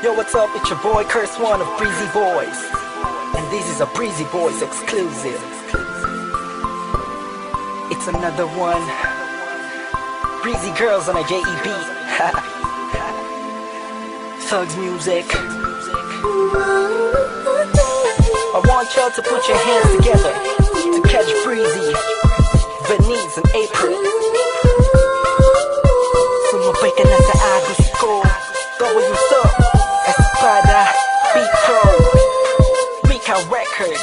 Yo, what's up? It's your boy Curse One of Breezy Boys, and this is a Breezy Boys exclusive. It's another one. Breezy Girls on a JEB. Thugs music. I want y'all to put your hands together to catch Breezy, Venice, and April. Sumabay ka na sa agos ko. W's up, Espada, Beat Pro, Rika Record.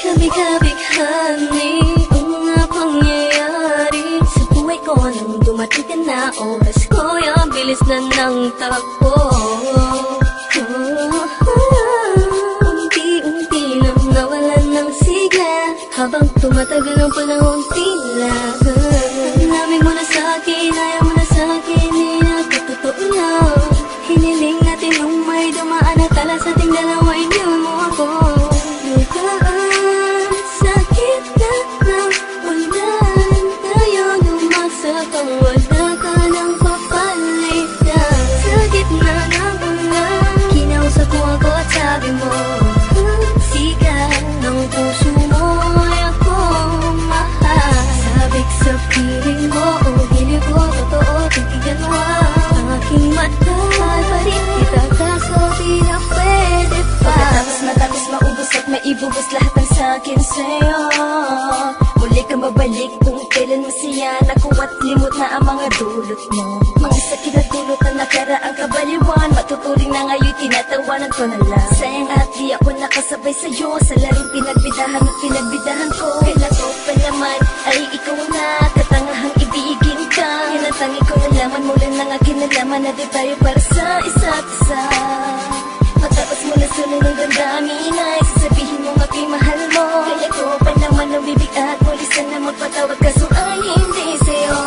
Kabig-kabig-hani ang mga pangyayari sa buhay ko nang dumating ka na. Oras ko yung bilis na ng takbo. Unti-unti nang nawalan ng sigla habang tumatagal ang panahon tila. Namin mo na sa'kin, ayaw mo na sa'kin, di nakatotoo lang. Hiniling natin nung may dumaan na tala sa ating dalawa, iniwan mo ako. Lugaan, sakit na ulan, tayo lumasak ang wala ka ng papalitan. Sa gitna ng ulan, kinausap mo ako at sabi mo, sigaw ng puso mo ay akong mahal. Sabik sa piling mo, o hilig ko, totoo, titigan mo ang aking mata. Mahal pa rin kita, kaso di na pwede pa. Pagkatapos matapos maubos at maibubos lahat ang sakin sa'yo, muli kang babalik kung kailan masaya na ko at limot na ang mga dulot mo. Mga sakit na dulot na nakaraang kabaliwan, matuturing na ngayon tinatawanan ko na lang. Sayang at di ako nakasabay sa'yo sa larong pinagbidahan at pinagbidahan ko. Kailan ko pa naman ay ikaw na katangahang ibigin ka. Yan ang tangi ko nalaman mula ng akin nalaman na di tayo para sa isa't isa. Matapos mo na sunod ng damdamin ay sasabihin mo aking mahal mo. Kaya ko pa naman ang bibig at muli sana magpatawag kaso ay hindi sa'yo.